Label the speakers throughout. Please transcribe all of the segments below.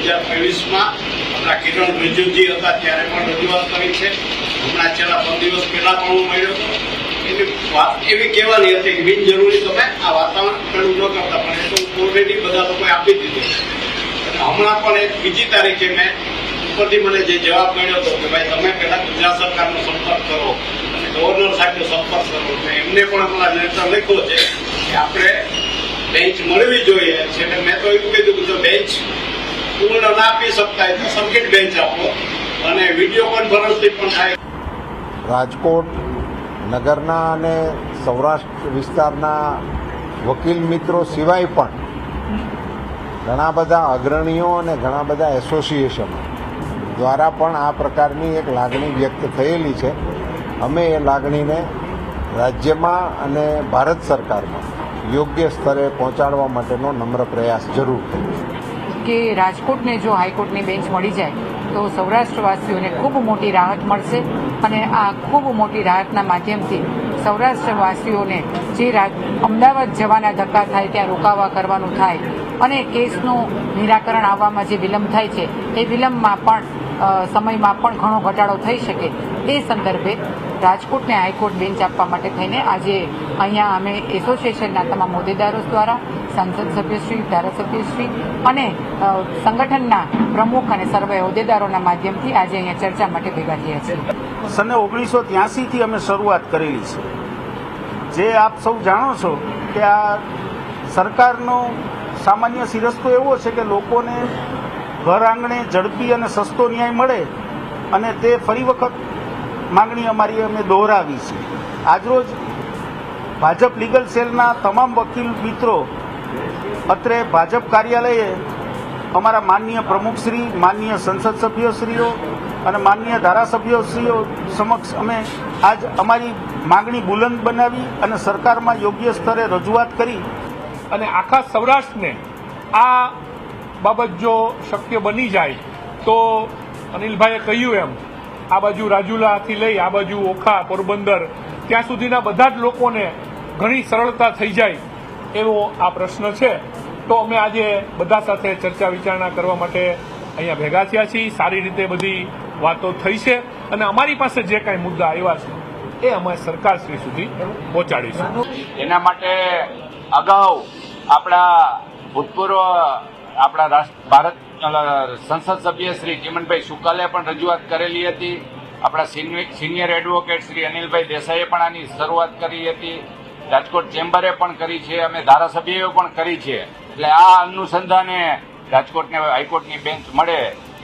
Speaker 1: 2023માં આપણા કિરણ રિજિજુજી હતા ત્યારે પણ રજૂઆત કરી છે. હમણાં છેલ્લા 5 દિવસ પહેલા પણ હું મળ્યો હતો. એની વાત એવી કહેવાની હતી કે બિનજરૂરી તમે આ વાતાવરણ પેલું ન કરતા, પણ એ તો ઓલરેડી બધા લોકોએ આપી દીધું. હમણાં પણ એક બીજી તારીખે મેં ઉપરથી મને જે જવાબ મળ્યો હતો કે ભાઈ તમે પહેલા ગુજરાત સરકારનો સંપર્ક કરો અને ગવર્નર સાહેબનો સંપર્ક કરો. એમને પણ હમણાં લેટર લખ્યો છે કે આપણે બેન્ચ મળવી જોઈએ છે. મેં તો એવું કીધું કે જો બેન્ચ પૂર્ણ ના આપી શકતા હોય તો સર્કિટ બેન્ચ આપો અને વિડીયો કોન્ફરન્સથી પણ થાય.
Speaker 2: રાજકોટ નગરના અને સૌરાષ્ટ્ર વિસ્તારના વકીલ મિત્રો સિવાય પણ ઘણા બધા અગ્રણીઓ અને ઘણા બધા એસોસિએશનો દ્વારા પણ આ પ્રકારની એક લાગણી વ્યક્ત થયેલી છે. અમે એ લાગણીને રાજ્યમાં અને ભારત સરકારમાં યોગ્ય સ્તરે પહોંચાડવા માટેનો નમ્ર પ્રયાસ જરૂર કરીશું.
Speaker 3: કે રાજકોટને જો હાઈકોર્ટની બેન્ચ મળી જાય તો સૌરાષ્ટ્રવાસીઓને ખૂબ મોટી રાહત મળશે અને આ ખૂબ મોટી રાહતના માધ્યમથી સૌરાષ્ટ્રવાસીઓને જે અમદાવાદ જવાના ધક્કા થાય ત્યાં રોકાવા કરવાનું થાય અને કેસનું નિરાકરણ આવવામાં જે વિલંબ થાય છે એ વિલંબમાં પણ સમયમાં પણ ઘણો ઘટાડો થઈ શકે. એ સંદર્ભે રાજકોટને હાઈકોર્ટ બેન્ચ આપવા માટે થઈને આજે અહીંયા અમે એસોસિએશનના તમામ હોદ્દેદારો દ્વારા સાંસદ સભ્યશ્રી, ધારાસભ્યશ્રી અને સંગઠનના પ્રમુખ અને સર્વે હોદ્દેદારોના માધ્યમથી આજે અહીંયા ચર્ચા માટે ભેગા થયા છીએ.
Speaker 4: સને 1983થી અમે શરૂઆત કરેલી છે. જે આપ સૌ જાણો છો કે આ સરકારનો સામાન્ય સિરસ્તો એવો છે કે લોકોને ઘર આંગણે ઝડપી અને સસ્તો ન્યાય મળે અને તે ફરી વખત માંગણી અમારી અમે દોહરાવી છે. આજરોજ ભાજપ લીગલ સેલના તમામ વકીલ મિત્રો અત્રે ભાજપ કાર્યાલયે અમારા માનનીય પ્રમુખશ્રી, માનનીય સંસદ સભ્યશ્રીઓ અને માનનીય ધારાસભ્યશ્રીઓ સમક્ષ અમે આજ અમારી માંગણી બુલંદ બનાવી અને સરકારમાં યોગ્ય સ્તરે રજૂઆત કરી
Speaker 5: અને આખા સૌરાષ્ટ્રને આ બાબત જો શક્ય બની જાય તો અનિલભાઈએ કહ્યું એમ આ બાજુ રાજુલાથી લઈ આ બાજુ ઓખા, પોરબંદર ત્યાં સુધીના બધા જ લોકોને ઘણી સરળતા થઈ જાય એવો આ પ્રશ્ન છે. તો અમે આજે બધા સાથે ચર્ચા વિચારણા કરવા માટે અહીંયા ભેગા થયા છીએ. સારી રીતે બધી વાતો થઈ છે અને અમારી પાસે જે કાંઈ મુદ્દા આવ્યા છે એ અમે સરકારશ્રી સુધી પહોંચાડીશું.
Speaker 6: એના માટે અગાઉ આપણા ભૂતપૂર્વ આપણા ભારત સંસદ સભ્ય શ્રી ચિમનભાઈ સુકાલે પણ રજૂઆત કરેલી હતી. આપણા સિનિયર એડવોકેટ શ્રી અનિલભાઈ દેસાઈએ પણ આની શરૂઆત કરી હતી. રાજકોટ ચેમ્બરે પણ કરી છે, અમે ધારાસભ્યોએ પણ કરી છે. એટલે આ અનુસંધાને રાજકોટને હાઈકોર્ટની બેન્ચ મળે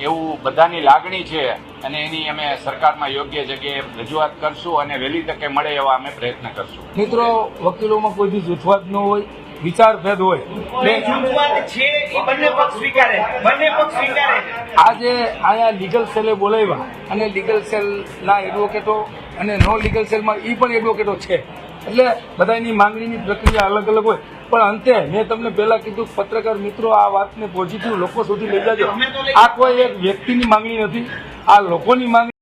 Speaker 6: એવું બધાની લાગણી છે અને એની અમે સરકારમાં યોગ્ય જગ્યાએ રજૂઆત કરશું અને વહેલી તકે મળે એવા અમે પ્રયત્ન કરશું.
Speaker 5: મિત્રો, વકીલોમાં કોઈ બી જૂથવાદ ન હોય, વિચાર ભેદ હોય. આજે આયા લીગલ સેલે બોલાવ્યા અને લીગલ સેલના એડવોકેટો અને નો લીગલ સેલમાં એ પણ એડવોકેટો છે. એટલે બધાની માંગણીની પ્રક્રિયા અલગ અલગ હોય, પણ અંતે મેં તમને પહેલા કીધું પત્રકાર મિત્રો આ વાતને પોઝિટિવ લોકો સુધી લઈ જાજો. આ કોઈ એક વ્યક્તિની માંગણી નથી, આ લોકોની માંગણી